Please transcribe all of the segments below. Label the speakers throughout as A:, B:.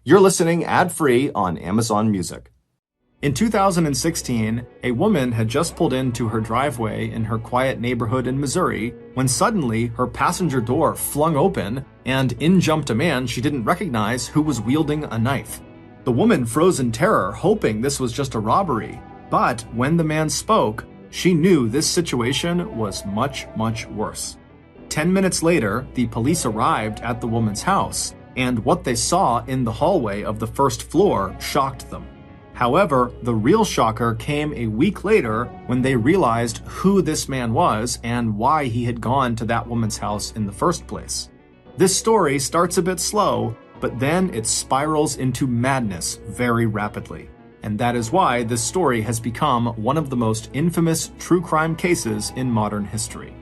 A: You're listening ad-free on Amazon Music. In 2016, a woman had just pulled into her driveway in her quiet neighborhood in Missouri when suddenly her passenger door flung open and in jumped a man she didn't recognize who was wielding a knife. The woman froze in terror, hoping this was just a robbery. But when the man spoke, she knew this situation was much, much worse. 10 minutes later, the police arrived at the woman's house, and what they saw in the hallway of the first floor shocked them. However, the real shocker came a week later when they realized who this man was and why he had gone to that woman's house in the first place. This story starts a bit slow, but then it spirals into madness very rapidly. And that is why this story has become one of the most infamous true crime cases in modern history.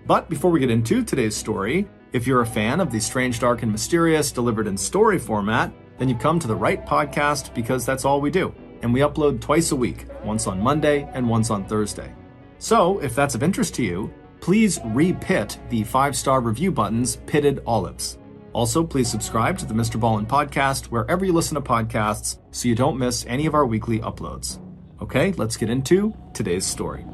A: But before we get into today's story, if you're a fan of the strange, dark, and mysterious delivered in story format, then you've come to the right podcast because that's all we do. And we upload twice a week, once on Monday and once on Thursday. So if that's of interest to you, please re-pit the 5-star review buttons pitted olives. Also, please subscribe to the MrBallen podcast wherever you listen to podcasts so you don't miss any of our weekly uploads. Okay, let's get into today's story.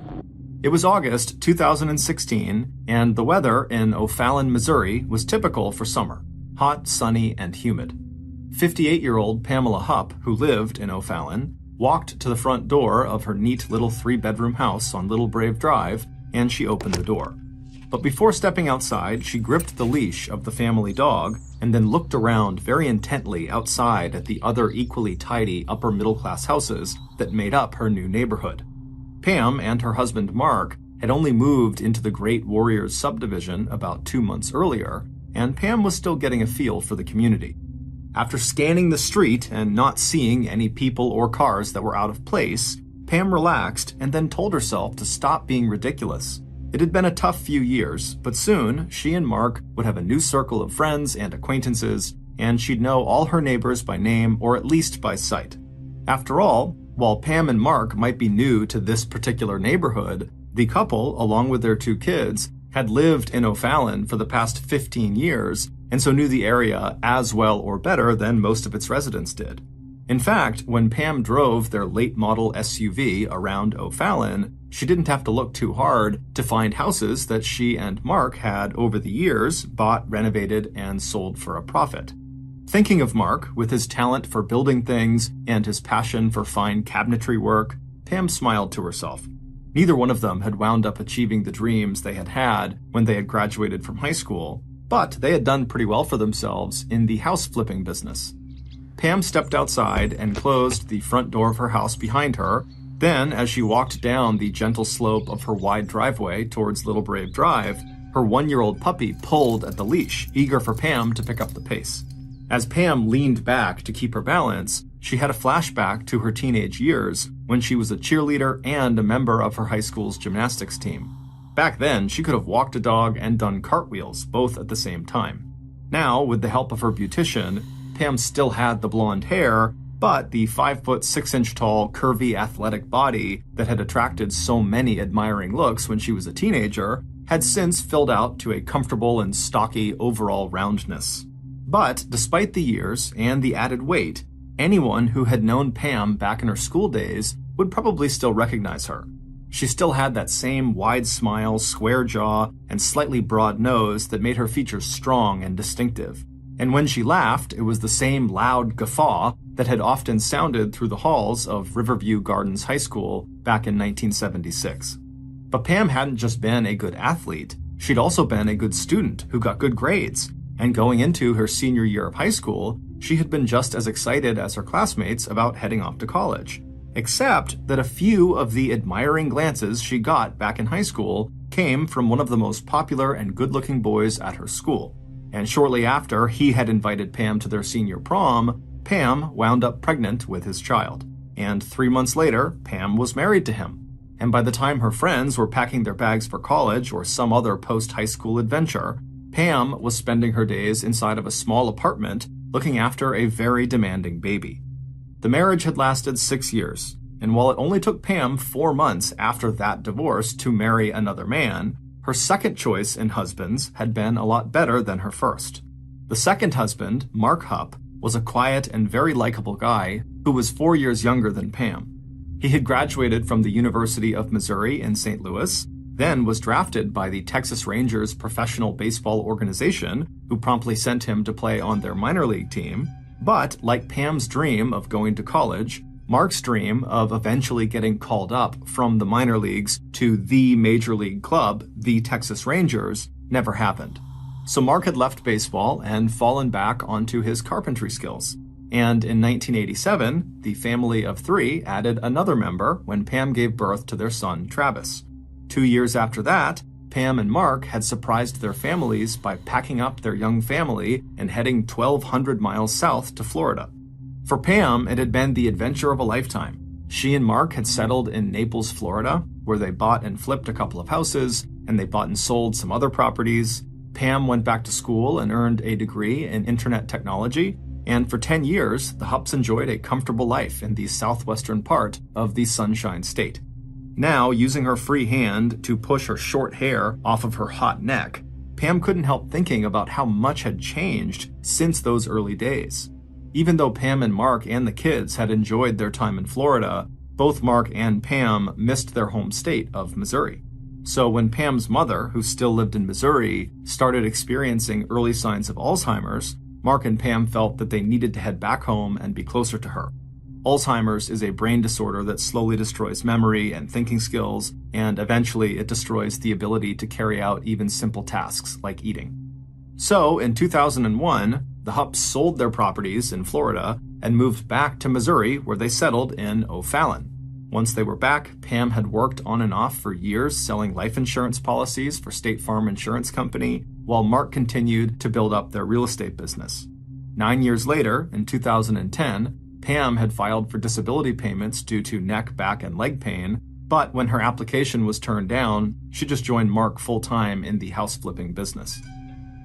A: It was August 2016, and the weather in O'Fallon, Missouri was typical for summer, hot, sunny, and humid. 58-year-old Pamela Hupp, who lived in O'Fallon, walked to the front door of her neat little 3-bedroom house on Little Brave Drive, and she opened the door. But before stepping outside, she gripped the leash of the family dog and then looked around very intently outside at the other equally tidy upper-middle-class houses that made up her new neighborhood. Pam and her husband Mark had only moved into the Great Warriors subdivision about 2 months earlier, and Pam was still getting a feel for the community. After scanning the street and not seeing any people or cars that were out of place, Pam relaxed and then told herself to stop being ridiculous. It had been a tough few years, but soon she and Mark would have a new circle of friends and acquaintances, and she'd know all her neighbors by name or at least by sight. After all, while Pam and Mark might be new to this particular neighborhood, the couple, along with their 2 kids, had lived in O'Fallon for the past 15 years, and so knew the area as well or better than most of its residents did. In fact, when Pam drove their late-model SUV around O'Fallon, she didn't have to look too hard to find houses that she and Mark had, over the years, bought, renovated, and sold for a profit. Thinking of Mark, with his talent for building things and his passion for fine cabinetry work, Pam smiled to herself. Neither one of them had wound up achieving the dreams they had had when they had graduated from high school, but they had done pretty well for themselves in the house flipping business. Pam stepped outside and closed the front door of her house behind her. Then, as she walked down the gentle slope of her wide driveway towards Little Brave Drive, her 1-year-old puppy pulled at the leash, eager for Pam to pick up the pace. As Pam leaned back to keep her balance, she had a flashback to her teenage years when she was a cheerleader and a member of her high school's gymnastics team. Back then, she could have walked a dog and done cartwheels, both at the same time. Now, with the help of her beautician, Pam still had the blonde hair, but the 5'6" curvy athletic body that had attracted so many admiring looks when she was a teenager had since filled out to a comfortable and stocky overall roundness. But despite the years and the added weight, anyone who had known Pam back in her school days would probably still recognize her. She still had that same wide smile, square jaw, and slightly broad nose that made her features strong and distinctive. And when she laughed, it was the same loud guffaw that had often sounded through the halls of Riverview Gardens High School back in 1976. But Pam hadn't just been a good athlete, she'd also been a good student who got good grades. And going into her senior year of high school, she had been just as excited as her classmates about heading off to college. Except that a few of the admiring glances she got back in high school came from one of the most popular and good-looking boys at her school. And shortly after he had invited Pam to their senior prom, Pam wound up pregnant with his child. And 3 months later, Pam was married to him. And by the time her friends were packing their bags for college or some other post-high school adventure, Pam was spending her days inside of a small apartment looking after a very demanding baby. The marriage had lasted 6 years, and while it only took Pam 4 months after that divorce to marry another man, her second choice in husbands had been a lot better than her first. The second husband, Mark Hupp, was a quiet and very likable guy who was 4 years younger than Pam. He had graduated from the University of Missouri in St. Louis, then was drafted by the Texas Rangers professional baseball organization, who promptly sent him to play on their minor league team. But, like Pam's dream of going to college, Mark's dream of eventually getting called up from the minor leagues to the major league club, the Texas Rangers, never happened. So Mark had left baseball and fallen back onto his carpentry skills. And in 1987, the family of 3 added another member when Pam gave birth to their son, Travis. 2 years after that, Pam and Mark had surprised their families by packing up their young family and heading 1,200 miles south to Florida. For Pam, it had been the adventure of a lifetime. She and Mark had settled in Naples, Florida, where they bought and flipped a couple of houses, and they bought and sold some other properties. Pam went back to school and earned a degree in internet technology, and for 10 years, the Hupps enjoyed a comfortable life in the southwestern part of the Sunshine State. Now, using her free hand to push her short hair off of her hot neck, Pam couldn't help thinking about how much had changed since those early days. Even though Pam and Mark and the kids had enjoyed their time in Florida, both Mark and Pam missed their home state of Missouri. So when Pam's mother, who still lived in Missouri, started experiencing early signs of Alzheimer's, Mark and Pam felt that they needed to head back home and be closer to her. Alzheimer's is a brain disorder that slowly destroys memory and thinking skills, and eventually it destroys the ability to carry out even simple tasks like eating. So, in 2001, the Hupps sold their properties in Florida and moved back to Missouri, where they settled in O'Fallon. Once they were back, Pam had worked on and off for years selling life insurance policies for State Farm Insurance Company, while Mark continued to build up their real estate business. 9 years later, in 2010, Pam had filed for disability payments due to neck, back, and leg pain, but when her application was turned down, she just joined Mark full-time in the house flipping business.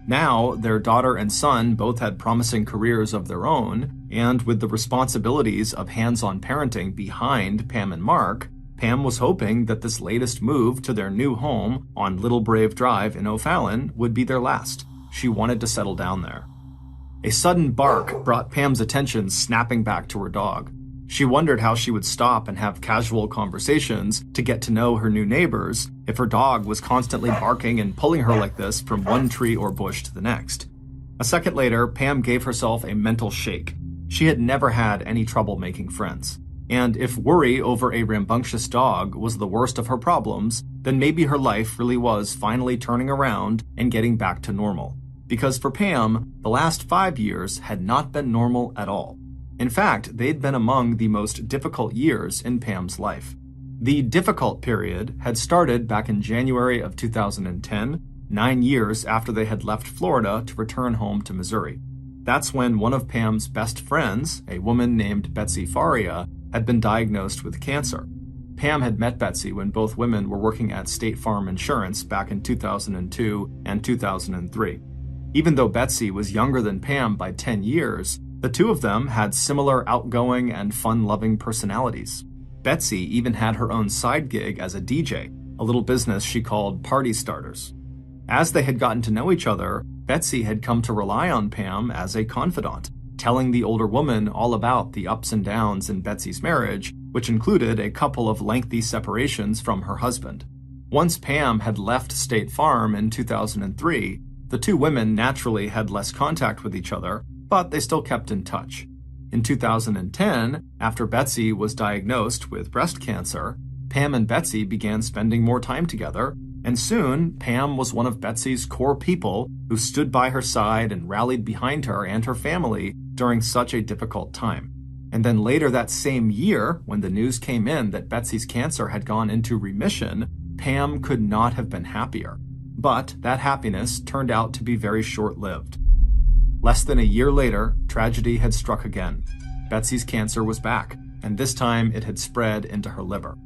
A: Now, their daughter and son both had promising careers of their own, and with the responsibilities of hands-on parenting behind Pam and Mark, Pam was hoping that this latest move to their new home on Little Brave Drive in O'Fallon would be their last. She wanted to settle down there. A sudden bark brought Pam's attention snapping back to her dog. She wondered how she would stop and have casual conversations to get to know her new neighbors if her dog was constantly barking and pulling her like this from one tree or bush to the next. A second later, Pam gave herself a mental shake. She had never had any trouble making friends. And if worry over a rambunctious dog was the worst of her problems, then maybe her life really was finally turning around and getting back to normal. Because for Pam, the last 5 years had not been normal at all. In fact, they'd been among the most difficult years in Pam's life. The difficult period had started back in January of 2010, 9 years after they had left Florida to return home to Missouri. That's when one of Pam's best friends, a woman named Betsy Faria, had been diagnosed with cancer. Pam had met Betsy when both women were working at State Farm Insurance back in 2002 and 2003. Even though Betsy was younger than Pam by 10 years, the two of them had similar outgoing and fun-loving personalities. Betsy even had her own side gig as a DJ, a little business she called Party Starters. As they had gotten to know each other, Betsy had come to rely on Pam as a confidant, telling the older woman all about the ups and downs in Betsy's marriage, which included a couple of lengthy separations from her husband. Once Pam had left State Farm in 2003, the two women naturally had less contact with each other, but they still kept in touch. In 2010, after Betsy was diagnosed with breast cancer, Pam and Betsy began spending more time together, and soon Pam was one of Betsy's core people who stood by her side and rallied behind her and her family during such a difficult time. And then later that same year, when the news came in that Betsy's cancer had gone into remission, Pam could not have been happier. But that happiness turned out to be very short-lived. Less than a year later, tragedy had struck again. Betsy's cancer was back, and this time it had spread into her liver.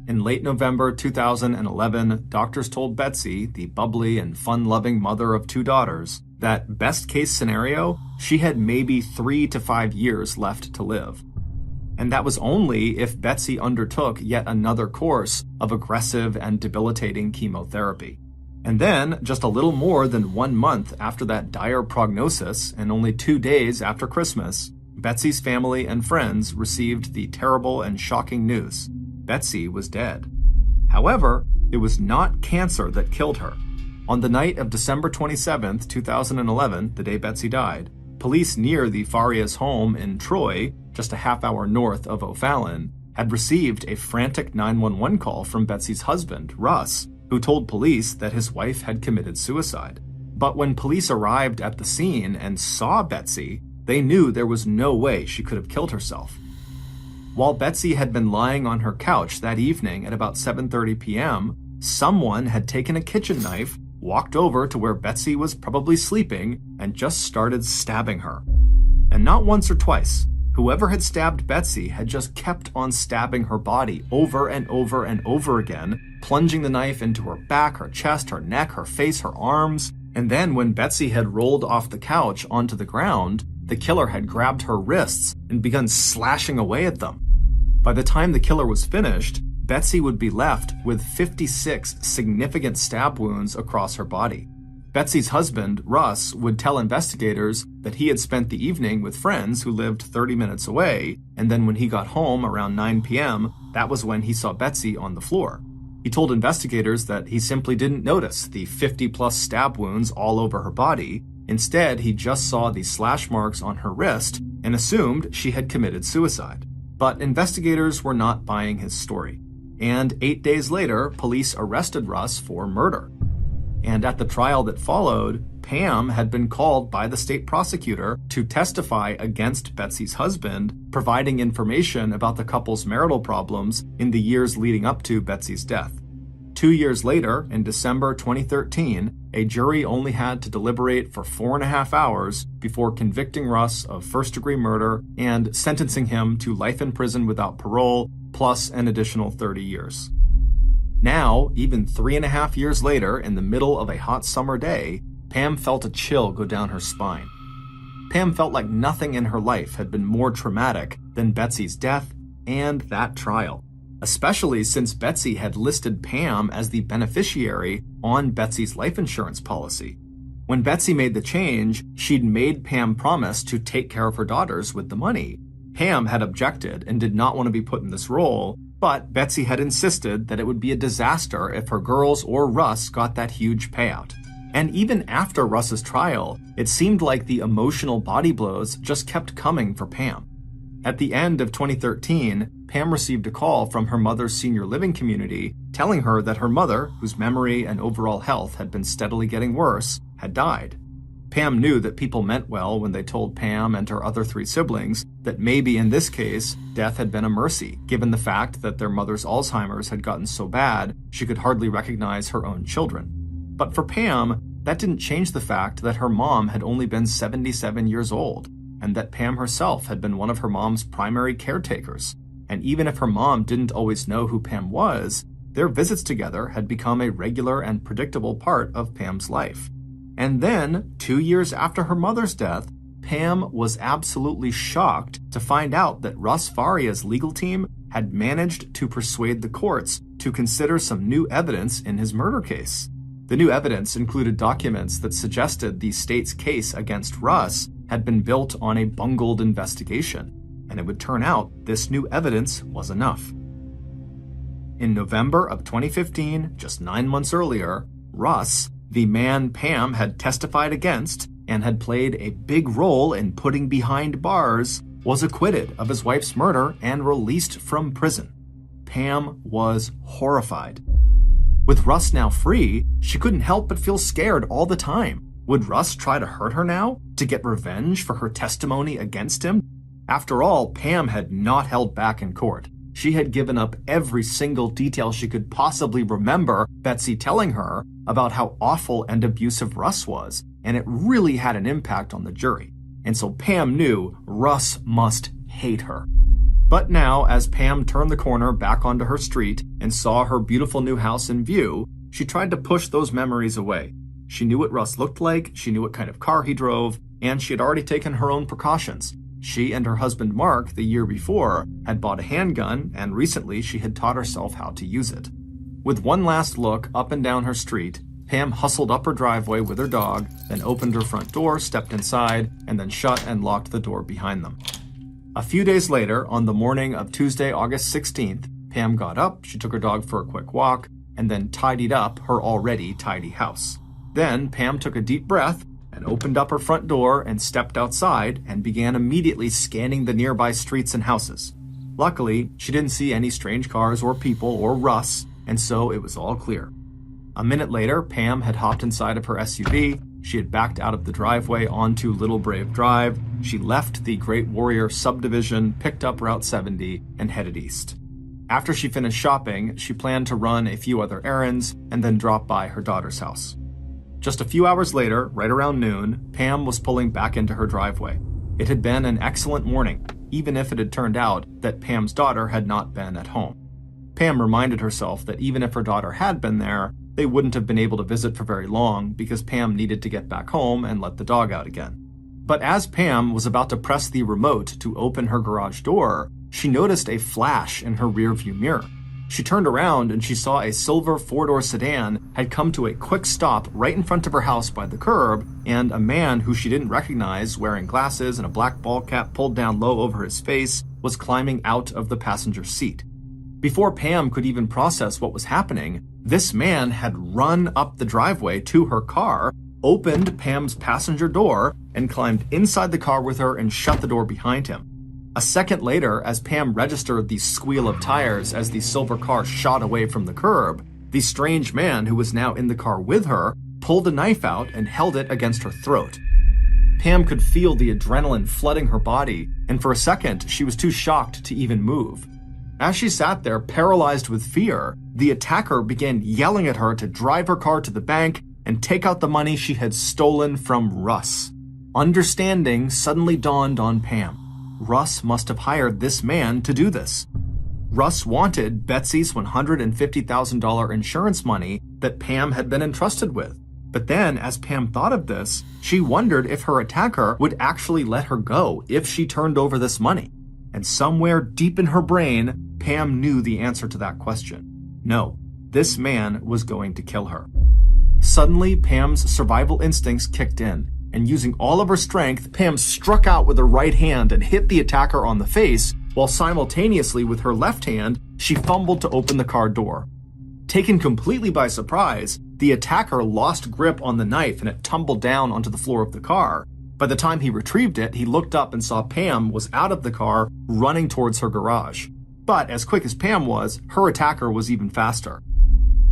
A: In late November 2011, doctors told Betsy, the bubbly and fun-loving mother of 2 daughters, that best-case scenario, she had maybe 3 to 5 years left to live. And that was only if Betsy undertook yet another course of aggressive and debilitating chemotherapy. And then, just a little more than 1 month after that dire prognosis, and only 2 days after Christmas, Betsy's family and friends received the terrible and shocking news. Betsy was dead. However, it was not cancer that killed her. On the night of December 27, 2011, the day Betsy died, police near the Farias home in Troy, just a half-hour north of O'Fallon, had received a frantic 911 call from Betsy's husband, Russ, who told police that his wife had committed suicide. But when police arrived at the scene and saw Betsy, they knew there was no way she could have killed herself. While Betsy had been lying on her couch that evening at about 7:30 p.m., someone had taken a kitchen knife, walked over to where Betsy was probably sleeping, and just started stabbing her. And not once or twice. Whoever had stabbed Betsy had just kept on stabbing her body over and over and over again, plunging the knife into her back, her chest, her neck, her face, her arms. And then when Betsy had rolled off the couch onto the ground, the killer had grabbed her wrists and begun slashing away at them. By the time the killer was finished, Betsy would be left with 56 significant stab wounds across her body. Betsy's husband, Russ, would tell investigators that he had spent the evening with friends who lived 30 minutes away, and then when he got home around 9 p.m., that was when he saw Betsy on the floor. He told investigators that he simply didn't notice the 50-plus stab wounds all over her body. Instead, he just saw the slash marks on her wrist and assumed she had committed suicide. But investigators were not buying his story. And 8 days later, police arrested Russ for murder. And at the trial that followed, Pam had been called by the state prosecutor to testify against Betsy's husband, providing information about the couple's marital problems in the years leading up to Betsy's death. 2 years later, in December 2013, a jury only had to deliberate for 4.5 hours before convicting Russ of first-degree murder and sentencing him to life in prison without parole, plus an additional 30 years. Now, even 3.5 years later, in the middle of a hot summer day, Pam felt a chill go down her spine. Pam felt like nothing in her life had been more traumatic than Betsy's death and that trial, especially since Betsy had listed Pam as the beneficiary on Betsy's life insurance policy. When Betsy made the change, she'd made Pam promise to take care of her daughters with the money. Pam had objected and did not want to be put in this role, but Betsy had insisted that it would be a disaster if her girls or Russ got that huge payout. And even after Russ's trial, it seemed like the emotional body blows just kept coming for Pam. At the end of 2013, Pam received a call from her mother's senior living community telling her that her mother, whose memory and overall health had been steadily getting worse, had died. Pam knew that people meant well when they told Pam and her other 3 siblings that maybe in this case, death had been a mercy, given the fact that their mother's Alzheimer's had gotten so bad she could hardly recognize her own children. But for Pam, that didn't change the fact that her mom had only been 77 years old, and that Pam herself had been one of her mom's primary caretakers. And even if her mom didn't always know who Pam was, their visits together had become a regular and predictable part of Pam's life. And then, 2 years after her mother's death, Pam was absolutely shocked to find out that Russ Faria's legal team had managed to persuade the courts to consider some new evidence in his murder case. The new evidence included documents that suggested the state's case against Russ had been built on a bungled investigation, and it would turn out this new evidence was enough. In November of 2015, just 9 months earlier, Russ, the man Pam had testified against and had played a big role in putting behind bars, was acquitted of his wife's murder and released from prison. Pam was horrified. With Russ now free, she couldn't help but feel scared all the time. Would Russ try to hurt her now, to get revenge for her testimony against him? After all, Pam had not held back in court. She had given up every single detail she could possibly remember Betsy telling her about how awful and abusive Russ was, and it really had an impact on the jury. And so Pam knew Russ must hate her. But now, as Pam turned the corner back onto her street and saw her beautiful new house in view, she tried to push those memories away. She knew what Russ looked like, she knew what kind of car he drove, and she had already taken her own precautions. She and her husband Mark, the year before, had bought a handgun, and recently she had taught herself how to use it. With one last look up and down her street, Pam hustled up her driveway with her dog, then opened her front door, stepped inside, and then shut and locked the door behind them. A few days later, on the morning of Tuesday, August 16th, Pam got up, she took her dog for a quick walk, and then tidied up her already tidy house. Then Pam took a deep breath and opened up her front door and stepped outside and began immediately scanning the nearby streets and houses. Luckily, she didn't see any strange cars or people or Russ, and so it was all clear. A minute later, Pam had hopped inside of her SUV, she had backed out of the driveway onto Little Brave Drive, she left the Great Warrior subdivision, picked up Route 70, and headed east. After she finished shopping, she planned to run a few other errands and then drop by her daughter's house. Just a few hours later, right around noon, Pam was pulling back into her driveway. It had been an excellent morning, even if it had turned out that Pam's daughter had not been at home. Pam reminded herself that even if her daughter had been there, they wouldn't have been able to visit for very long because Pam needed to get back home and let the dog out again. But as Pam was about to press the remote to open her garage door, she noticed a flash in her rearview mirror. She turned around and she saw a silver four-door sedan had come to a quick stop right in front of her house by the curb, and a man who she didn't recognize, wearing glasses and a black ball cap pulled down low over his face, was climbing out of the passenger seat. Before Pam could even process what was happening, this man had run up the driveway to her car, opened Pam's passenger door, and climbed inside the car with her and shut the door behind him. A second later, as Pam registered the squeal of tires as the silver car shot away from the curb, the strange man who was now in the car with her pulled a knife out and held it against her throat. Pam could feel the adrenaline flooding her body, and for a second, she was too shocked to even move. As she sat there, paralyzed with fear, the attacker began yelling at her to drive her car to the bank and take out the money she had stolen from Russ. Understanding suddenly dawned on Pam. Russ must have hired this man to do this. Russ wanted Betsy's $150,000 insurance money that Pam had been entrusted with. But then, as Pam thought of this, she wondered if her attacker would actually let her go if she turned over this money. And somewhere deep in her brain, Pam knew the answer to that question. No, this man was going to kill her. Suddenly, Pam's survival instincts kicked in, and using all of her strength, Pam struck out with her right hand and hit the attacker on the face, while simultaneously with her left hand, she fumbled to open the car door. Taken completely by surprise, the attacker lost grip on the knife and it tumbled down onto the floor of the car. By the time he retrieved it, he looked up and saw Pam was out of the car, running towards her garage. But as quick as Pam was, her attacker was even faster.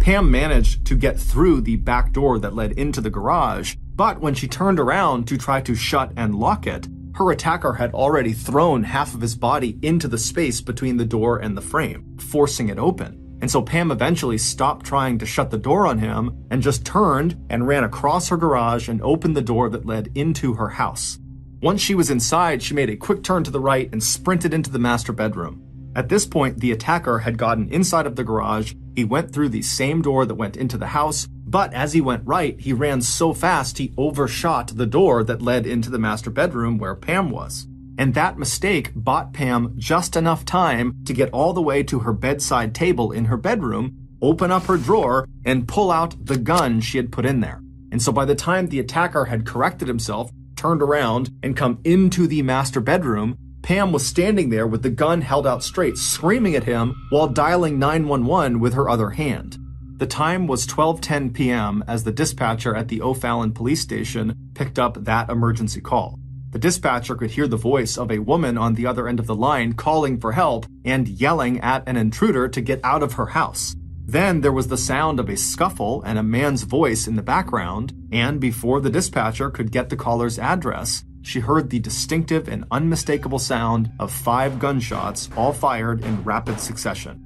A: Pam managed to get through the back door that led into the garage, but when she turned around to try to shut and lock it, her attacker had already thrown half of his body into the space between the door and the frame, forcing it open. And so Pam eventually stopped trying to shut the door on him and just turned and ran across her garage and opened the door that led into her house. Once she was inside, she made a quick turn to the right and sprinted into the master bedroom. At this point, the attacker had gotten inside of the garage. He went through the same door that went into the house, but as he went right, he ran so fast he overshot the door that led into the master bedroom where Pam was. And that mistake bought Pam just enough time to get all the way to her bedside table in her bedroom, open up her drawer, and pull out the gun she had put in there. And so by the time the attacker had corrected himself, turned around, and come into the master bedroom, Pam was standing there with the gun held out straight, screaming at him while dialing 911 with her other hand. The time was 12:10 p.m. as the dispatcher at the O'Fallon police station picked up that emergency call. The dispatcher could hear the voice of a woman on the other end of the line calling for help and yelling at an intruder to get out of her house. Then there was the sound of a scuffle and a man's voice in the background, and before the dispatcher could get the caller's address, she heard the distinctive and unmistakable sound of 5 gunshots, all fired in rapid succession.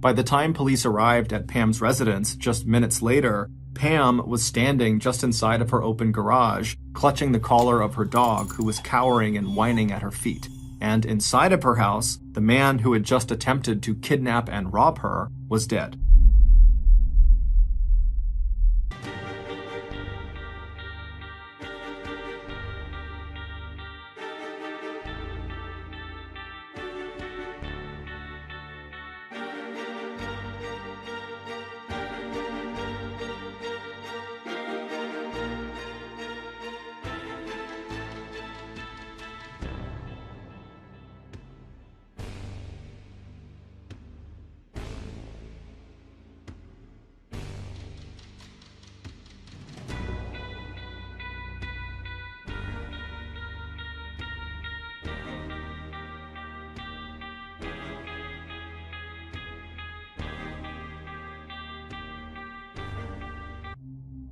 A: By the time police arrived at Pam's residence just minutes later, Pam was standing just inside of her open garage, clutching the collar of her dog, who was cowering and whining at her feet. And inside of her house, the man who had just attempted to kidnap and rob her was dead.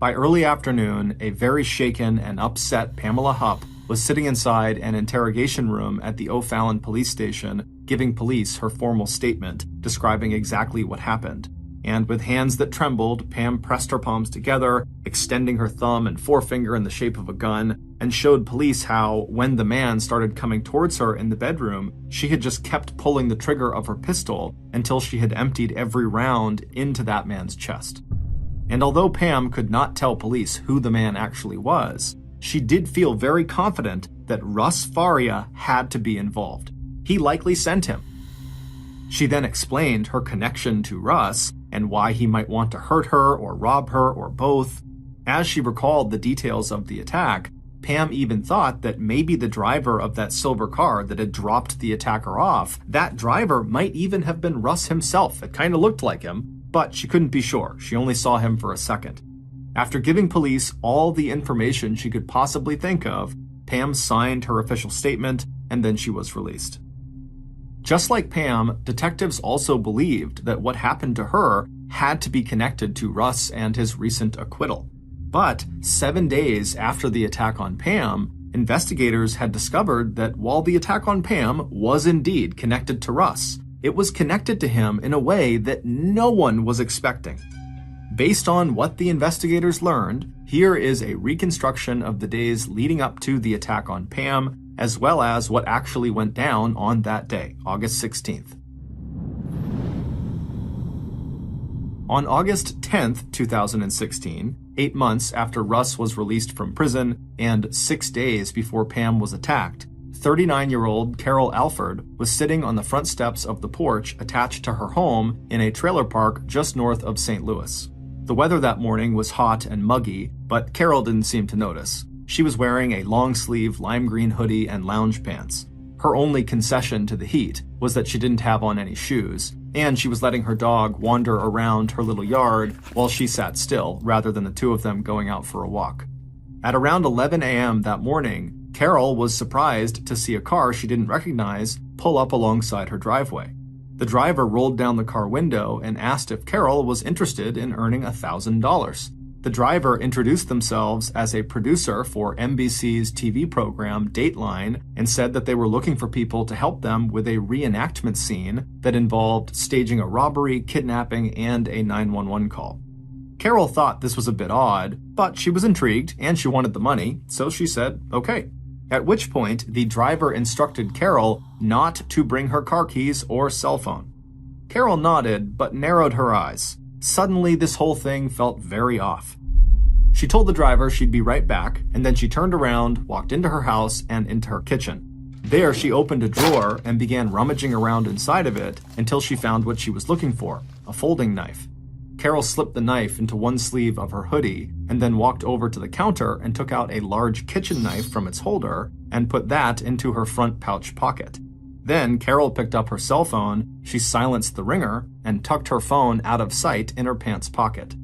A: By early afternoon, a very shaken and upset Pamela Hupp was sitting inside an interrogation room at the O'Fallon police station, giving police her formal statement describing exactly what happened. And with hands that trembled, Pam pressed her palms together, extending her thumb and forefinger in the shape of a gun, and showed police how, when the man started coming towards her in the bedroom, she had just kept pulling the trigger of her pistol until she had emptied every round into that man's chest. And although Pam could not tell police who the man actually was, she did feel very confident that Russ Faria had to be involved. He likely sent him. She then explained her connection to Russ and why he might want to hurt her or rob her or both. As she recalled the details of the attack, Pam even thought that maybe the driver of that silver car that had dropped the attacker off, that driver might even have been Russ himself. It kind of looked like him, but she couldn't be sure. She only saw him for a second. After giving police all the information she could possibly think of, Pam signed her official statement, and then she was released. Just like Pam, detectives also believed that what happened to her had to be connected to Russ and his recent acquittal. But 7 days after the attack on Pam, investigators had discovered that while the attack on Pam was indeed connected to Russ, it was connected to him in a way that no one was expecting. Based on what the investigators learned, here is a reconstruction of the days leading up to the attack on Pam, as well as what actually went down on that day, August 16th. On August 10th, 2016, 8 months after Russ was released from prison and 6 days before Pam was attacked, 39-year-old Carol Alford was sitting on the front steps of the porch attached to her home in a trailer park just north of St. Louis. The weather that morning was hot and muggy, but Carol didn't seem to notice. She was wearing a long-sleeve lime green hoodie and lounge pants. Her only concession to the heat was that she didn't have on any shoes, and she was letting her dog wander around her little yard while she sat still, rather than the two of them going out for a walk. At around 11 a.m. that morning, Carol was surprised to see a car she didn't recognize pull up alongside her driveway. The driver rolled down the car window and asked if Carol was interested in earning $1,000. The driver introduced themselves as a producer for NBC's TV program Dateline and said that they were looking for people to help them with a reenactment scene that involved staging a robbery, kidnapping, and a 911 call. Carol thought this was a bit odd, but she was intrigued and she wanted the money, so she said, okay. At which point, the driver instructed Carol not to bring her car keys or cell phone. Carol nodded, but narrowed her eyes. Suddenly, this whole thing felt very off. She told the driver she'd be right back, and then she turned around, walked into her house, and into her kitchen. There, she opened a drawer and began rummaging around inside of it until she found what she was looking for, a folding knife. Carol slipped the knife into one sleeve of her hoodie and then walked over to the counter and took out a large kitchen knife from its holder and put that into her front pouch pocket. Then Carol picked up her cell phone, she silenced the ringer, and tucked her phone out of sight in her pants pocket.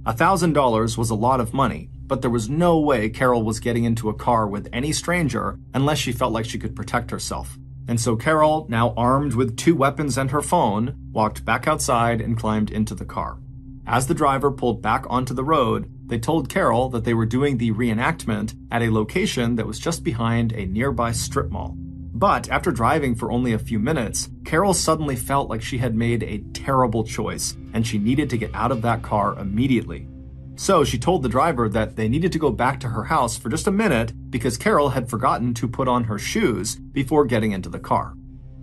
A: $1,000 was a lot of money, but there was no way Carol was getting into a car with any stranger unless she felt like she could protect herself. And so Carol, now armed with 2 weapons and her phone, walked back outside and climbed into the car. As the driver pulled back onto the road, they told Carol that they were doing the reenactment at a location that was just behind a nearby strip mall. But after driving for only a few minutes, Carol suddenly felt like she had made a terrible choice, and she needed to get out of that car immediately. So she told the driver that they needed to go back to her house for just a minute because Carol had forgotten to put on her shoes before getting into the car.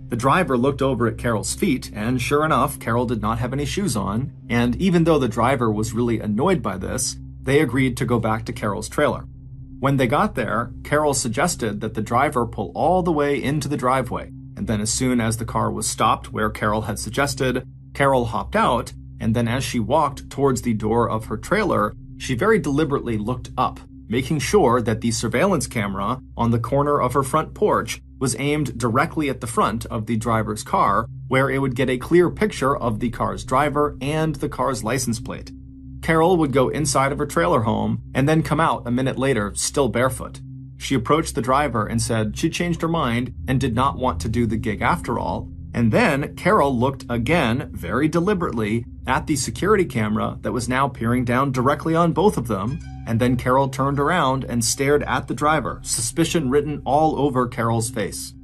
A: The driver looked over at Carol's feet, and sure enough, Carol did not have any shoes on, and even though the driver was really annoyed by this, they agreed to go back to Carol's trailer. When they got there, Carol suggested that the driver pull all the way into the driveway, and then as soon as the car was stopped where Carol had suggested, Carol hopped out, and then as she walked towards the door of her trailer, she very deliberately looked up, making sure that the surveillance camera on the corner of her front porch was aimed directly at the front of the driver's car, where it would get a clear picture of the car's driver and the car's license plate. Carol would go inside of her trailer home and then come out a minute later, still barefoot. She approached the driver and said she changed her mind and did not want to do the gig after all, And then Carol looked again, very deliberately, at the security camera that was now peering down directly on both of them, and then Carol turned around and stared at the driver, suspicion written all over Carol's face.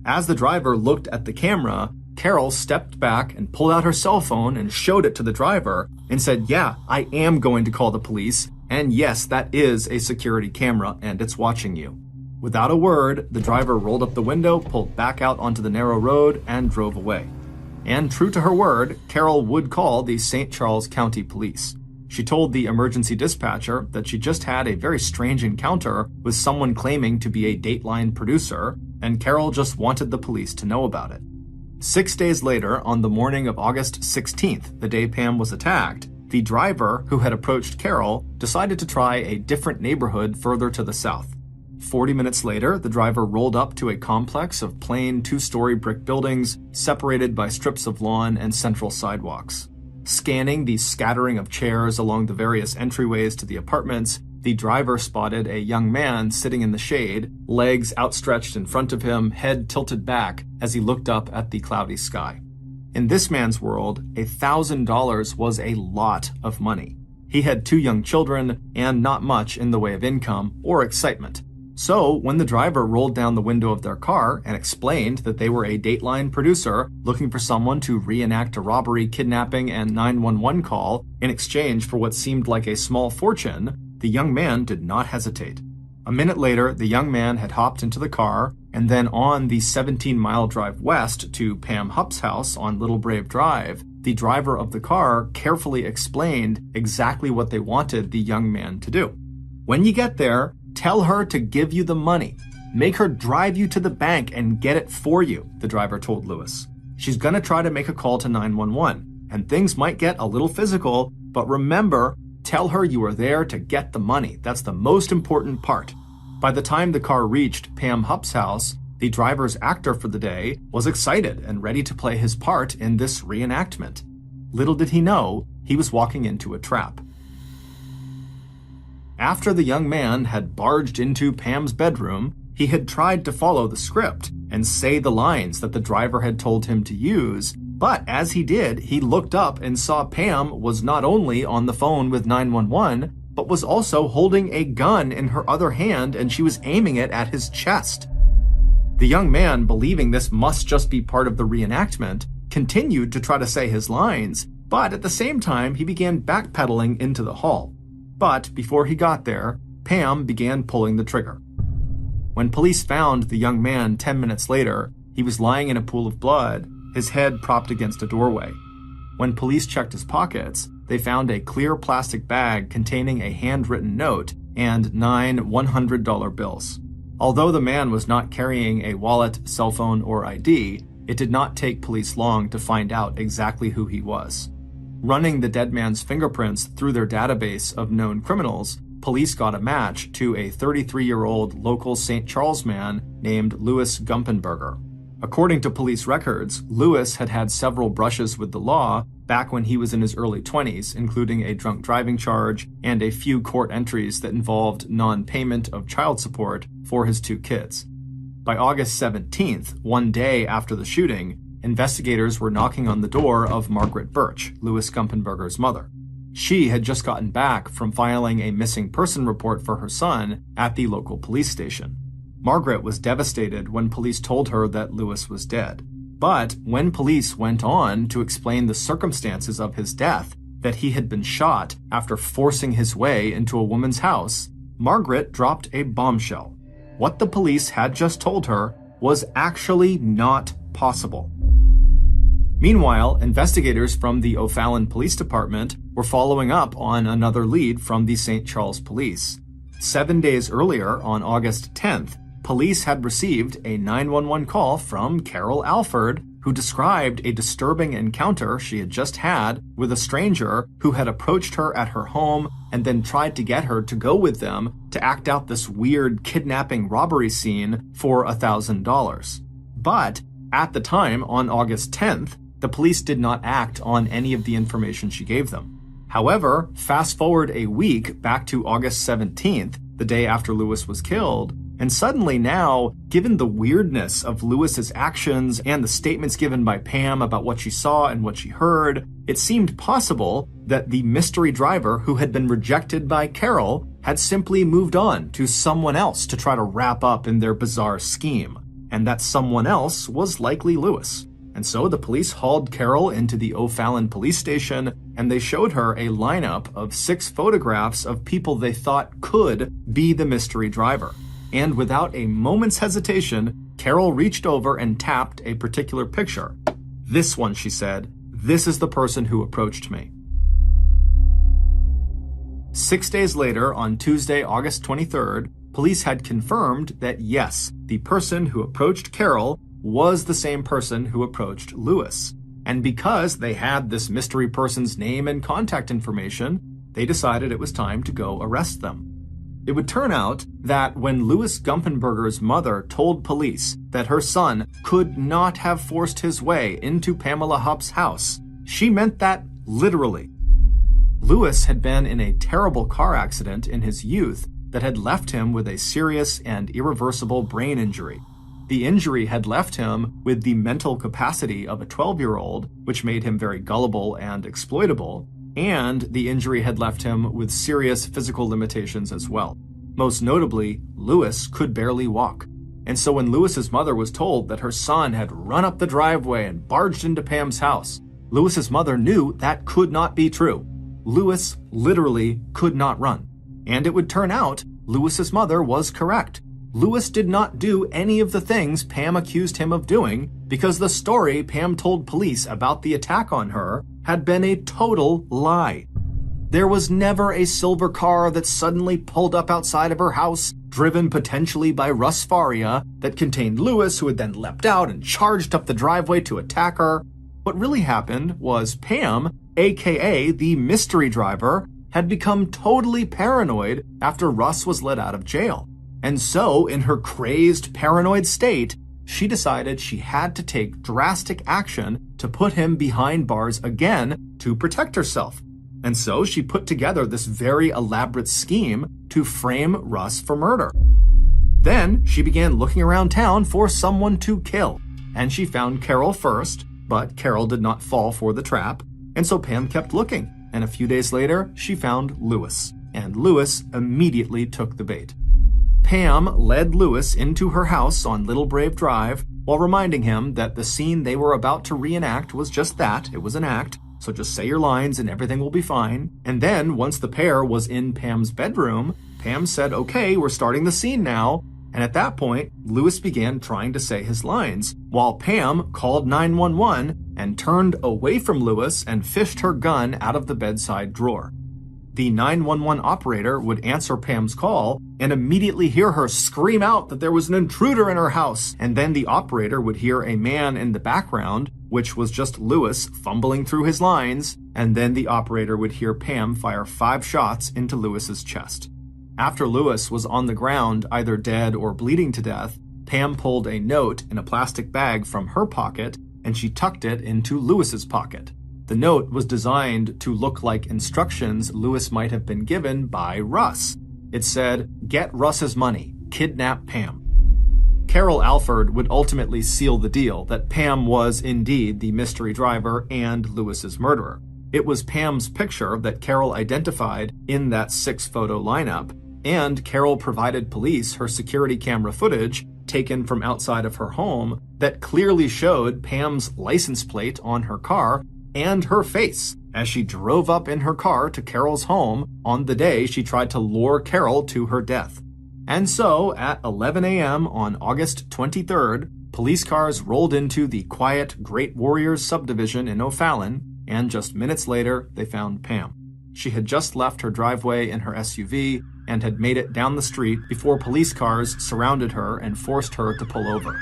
A: As the driver looked at the camera, Carol stepped back and pulled out her cell phone and showed it to the driver and said, "Yeah, I am going to call the police, and yes, that is a security camera and it's watching you." Without a word, the driver rolled up the window, pulled back out onto the narrow road, and drove away. And true to her word, Carol would call the St. Charles County Police. She told the emergency dispatcher that she just had a very strange encounter with someone claiming to be a Dateline producer, and Carol just wanted the police to know about it. 6 days later, on the morning of August 16th, the day Pam was attacked, the driver who had approached Carol decided to try a different neighborhood further to the south. 40 minutes later, the driver rolled up to a complex of plain two-story brick buildings separated by strips of lawn and central sidewalks. Scanning the scattering of chairs along the various entryways to the apartments, the driver spotted a young man sitting in the shade, legs outstretched in front of him, head tilted back as he looked up at the cloudy sky. In this man's world, $1,000 was a lot of money. He had 2 young children and not much in the way of income or excitement. So, when the driver rolled down the window of their car and explained that they were a Dateline producer looking for someone to reenact a robbery, kidnapping, and 911 call in exchange for what seemed like a small fortune, the young man did not hesitate. A minute later, the young man had hopped into the car, and then on the 17-mile drive west to Pam Hupp's house on Little Brave Drive, the driver of the car carefully explained exactly what they wanted the young man to do. "When you get there, tell her to give you the money. Make her drive you to the bank and get it for you," the driver told Lewis. "She's gonna try to make a call to 911, and things might get a little physical, but remember, tell her you are there to get the money. That's the most important part." By the time the car reached Pam Hupp's house, the driver's actor for the day was excited and ready to play his part in this reenactment. Little did he know, he was walking into a trap. After the young man had barged into Pam's bedroom, he had tried to follow the script and say the lines that the driver had told him to use, but as he did, he looked up and saw Pam was not only on the phone with 911, but was also holding a gun in her other hand, and she was aiming it at his chest. The young man, believing this must just be part of the reenactment, continued to try to say his lines, but at the same time he began backpedaling into the hall. But before he got there, Pam began pulling the trigger. When police found the young man 10 minutes later, he was lying in a pool of blood, his head propped against a doorway. When police checked his pockets, they found a clear plastic bag containing a handwritten note and 9 $100 bills. Although the man was not carrying a wallet, cell phone, or ID, it did not take police long to find out exactly who he was. Running the dead man's fingerprints through their database of known criminals, police got a match to a 33-year-old local St. Charles man named Louis Gumpenberger. According to police records, Louis had had several brushes with the law back when he was in his early 20s, including a drunk driving charge and a few court entries that involved non-payment of child support for his 2 kids. By August 17th, one day after the shooting, investigators were knocking on the door of Margaret Birch, Louis Gumpenberger's mother. She had just gotten back from filing a missing person report for her son at the local police station. Margaret was devastated when police told her that Louis was dead. But when police went on to explain the circumstances of his death, that he had been shot after forcing his way into a woman's house, Margaret dropped a bombshell. What the police had just told her was actually not possible. Meanwhile, investigators from the O'Fallon Police Department were following up on another lead from the St. Charles Police. 7 days earlier, on August 10th, police had received a 911 call from Carol Alford, who described a disturbing encounter she had just had with a stranger who had approached her at her home and then tried to get her to go with them to act out this weird kidnapping robbery scene for $1,000. But at the time, on August 10th, the police did not act on any of the information she gave them. However, fast forward a week back to August 17th, the day after Louis was killed, And suddenly now, given the weirdness of Lewis's actions and the statements given by Pam about what she saw and what she heard, it seemed possible that the mystery driver who had been rejected by Carol had simply moved on to someone else to try to wrap up in their bizarre scheme. And that someone else was likely Lewis. And so the police hauled Carol into the O'Fallon police station, and they showed her a lineup of 6 photographs of people they thought could be the mystery driver. And without a moment's hesitation, Carol reached over and tapped a particular picture. "This one," she said. "This is the person who approached me." 6 days later, on Tuesday, August 23rd, police had confirmed that yes, the person who approached Carol was the same person who approached Lewis. And because they had this mystery person's name and contact information, they decided it was time to go arrest them. It would turn out that when Louis Gumpenberger's mother told police that her son could not have forced his way into Pamela Hupp's house, she meant that literally. Louis had been in a terrible car accident in his youth that had left him with a serious and irreversible brain injury. The injury had left him with the mental capacity of a 12-year-old, which made him very gullible and exploitable, and the injury had left him with serious physical limitations as well. Most notably, Louis could barely walk. And so when Louis's mother was told that her son had run up the driveway and barged into Pam's house, Louis's mother knew that could not be true. Louis literally could not run. And it would turn out Louis's mother was correct. Louis did not do any of the things Pam accused him of doing because the story Pam told police about the attack on her had been a total lie. There was never a silver car that suddenly pulled up outside of her house, driven potentially by Russ Faria, that contained Louis, who had then leapt out and charged up the driveway to attack her. What really happened was Pam, aka the mystery driver, had become totally paranoid after Russ was let out of jail. And so, in her crazed, paranoid state, she decided she had to take drastic action to put him behind bars again to protect herself. And so she put together this very elaborate scheme to frame Russ for murder. Then she began looking around town for someone to kill. And she found Carol first, but Carol did not fall for the trap. And so Pam kept looking. And a few days later, she found Louis. And Louis immediately took the bait. Pam led Louis into her house on Little Brave Drive while reminding him that the scene they were about to reenact was just that, it was an act, so just say your lines and everything will be fine. And then, once the pair was in Pam's bedroom, Pam said, "Okay, we're starting the scene now." And at that point, Louis began trying to say his lines, while Pam called 911 and turned away from Louis and fished her gun out of the bedside drawer. The 911 operator would answer Pam's call and immediately hear her scream out that there was an intruder in her house. And then the operator would hear a man in the background, which was just Louis fumbling through his lines. And then the operator would hear Pam fire 5 shots into Louis's chest. After Louis was on the ground, either dead or bleeding to death, Pam pulled a note in a plastic bag from her pocket and she tucked it into Louis's pocket. The note was designed to look like instructions Louis might have been given by Russ. It said, "Get Russ's money, kidnap Pam." Carol Alford would ultimately seal the deal that Pam was indeed the mystery driver and Louis's murderer. It was Pam's picture that Carol identified in that 6-photo lineup, and Carol provided police her security camera footage taken from outside of her home that clearly showed Pam's license plate on her car and her face as she drove up in her car to Carol's home on the day she tried to lure Carol to her death. And so, at 11 a.m. on August 23rd, police cars rolled into the quiet Great Warriors subdivision in O'Fallon, and just minutes later, they found Pam. She had just left her driveway in her SUV and had made it down the street before police cars surrounded her and forced her to pull over.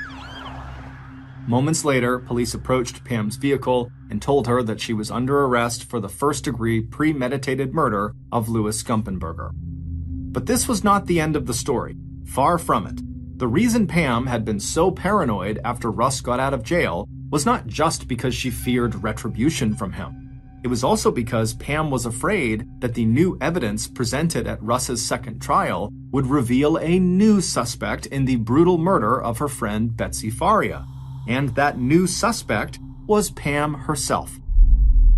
A: Moments later, police approached Pam's vehicle and told her that she was under arrest for the first-degree premeditated murder of Louis Gumpenberger. But this was not the end of the story. Far from it. The reason Pam had been so paranoid after Russ got out of jail was not just because she feared retribution from him. It was also because Pam was afraid that the new evidence presented at Russ's second trial would reveal a new suspect in the brutal murder of her friend Betsy Faria. And that new suspect was Pam herself,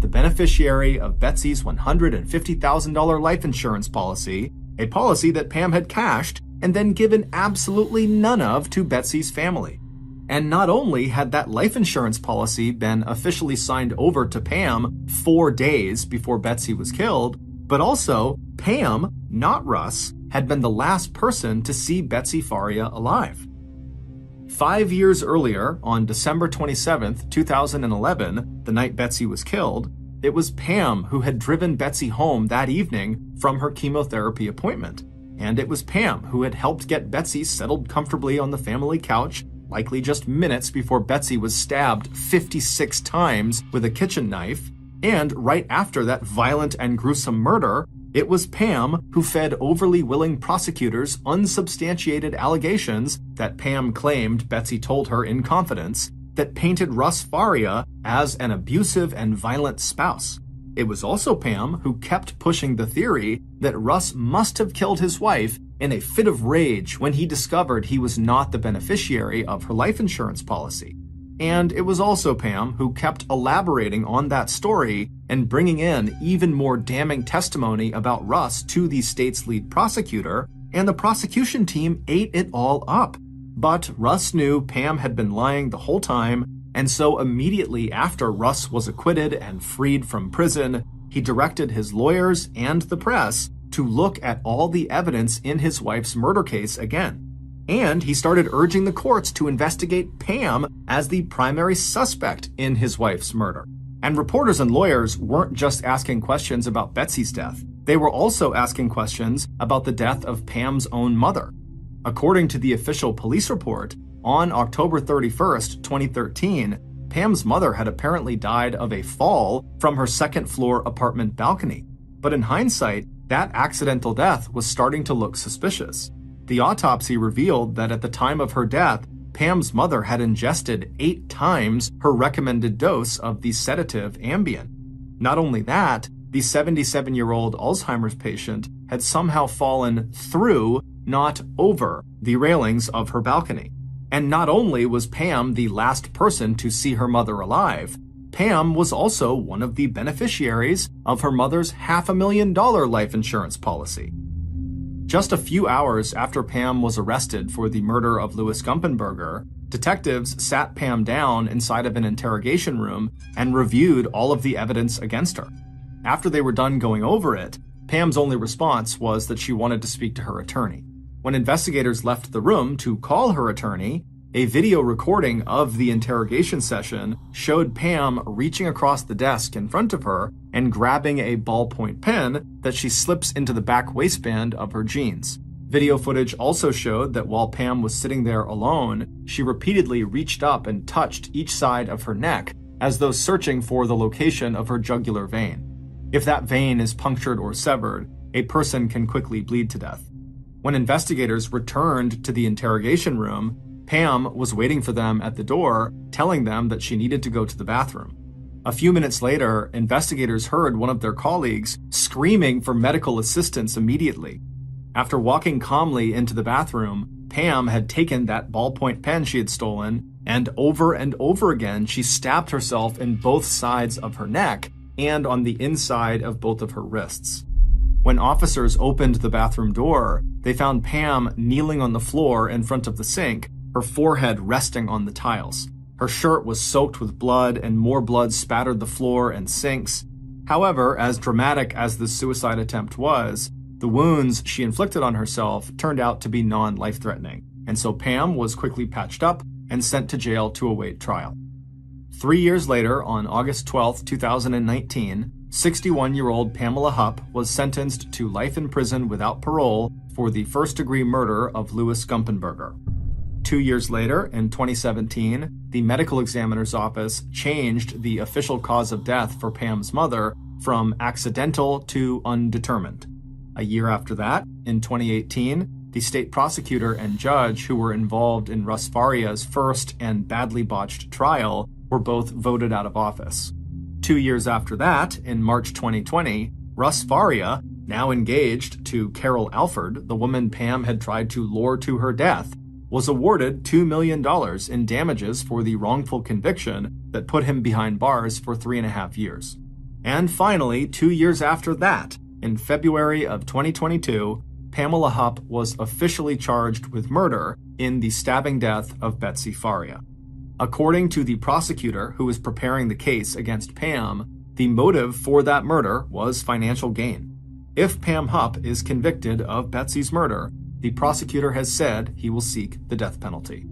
A: the beneficiary of Betsy's $150,000 life insurance policy, a policy that Pam had cashed and then given absolutely none of to Betsy's family. And not only had that life insurance policy been officially signed over to Pam 4 days before Betsy was killed, but also Pam, not Russ, had been the last person to see Betsy Faria alive. 5 years earlier, on December 27, 2011, the night Betsy was killed, it was Pam who had driven Betsy home that evening from her chemotherapy appointment. And it was Pam who had helped get Betsy settled comfortably on the family couch, likely just minutes before Betsy was stabbed 56 times with a kitchen knife. And right after that violent and gruesome murder, it was Pam who fed overly willing prosecutors unsubstantiated allegations that Pam claimed Betsy told her in confidence that painted Russ Faria as an abusive and violent spouse. It was also Pam who kept pushing the theory that Russ must have killed his wife in a fit of rage when he discovered he was not the beneficiary of her life insurance policy. And it was also Pam who kept elaborating on that story and bringing in even more damning testimony about Russ to the state's lead prosecutor, and the prosecution team ate it all up. But Russ knew Pam had been lying the whole time, and so immediately after Russ was acquitted and freed from prison, he directed his lawyers and the press to look at all the evidence in his wife's murder case again. And he started urging the courts to investigate Pam as the primary suspect in his wife's murder. And reporters and lawyers weren't just asking questions about Betsy's death. They were also asking questions about the death of Pam's own mother. According to the official police report, on October 31st, 2013, Pam's mother had apparently died of a fall from her second-floor apartment balcony. But in hindsight, that accidental death was starting to look suspicious. The autopsy revealed that at the time of her death, Pam's mother had ingested 8 times her recommended dose of the sedative Ambien. Not only that, the 77-year-old Alzheimer's patient had somehow fallen through, not over, the railings of her balcony. And not only was Pam the last person to see her mother alive, Pam was also one of the beneficiaries of her mother's $500,000 life insurance policy. Just a few hours after Pam was arrested for the murder of Louis Gumpenberger, detectives sat Pam down inside of an interrogation room and reviewed all of the evidence against her. After they were done going over it, Pam's only response was that she wanted to speak to her attorney. When investigators left the room to call her attorney, a video recording of the interrogation session showed Pam reaching across the desk in front of her and grabbing a ballpoint pen that she slips into the back waistband of her jeans. Video footage also showed that while Pam was sitting there alone, she repeatedly reached up and touched each side of her neck as though searching for the location of her jugular vein. If that vein is punctured or severed, a person can quickly bleed to death. When investigators returned to the interrogation room, Pam was waiting for them at the door, telling them that she needed to go to the bathroom. A few minutes later, investigators heard one of their colleagues screaming for medical assistance immediately. After walking calmly into the bathroom, Pam had taken that ballpoint pen she had stolen, and over again she stabbed herself in both sides of her neck and on the inside of both of her wrists. When officers opened the bathroom door, they found Pam kneeling on the floor in front of the sink, her forehead resting on the tiles. Her shirt was soaked with blood, and more blood spattered the floor and sinks. However, as dramatic as the suicide attempt was, the wounds she inflicted on herself turned out to be non-life-threatening, and so Pam was quickly patched up and sent to jail to await trial. 3 years later, on August 12, 2019, 61-year-old Pamela Hupp was sentenced to life in prison without parole for the first-degree murder of Louis Gumpenberger. 2 years later, in 2017, the medical examiner's office changed the official cause of death for Pam's mother from accidental to undetermined. A year after that, in 2018, the state prosecutor and judge who were involved in Russ Faria's first and badly botched trial were both voted out of office. 2 years after that, in March 2020, Russ Faria, now engaged to Carol Alford, the woman Pam had tried to lure to her death, was awarded $2 million in damages for the wrongful conviction that put him behind bars for 3.5 years. And finally, 2 years after that, in February of 2022, Pamela Hupp was officially charged with murder in the stabbing death of Betsy Faria. According to the prosecutor who was preparing the case against Pam, the motive for that murder was financial gain. If Pam Hupp is convicted of Betsy's murder, the prosecutor has said he will seek the death penalty.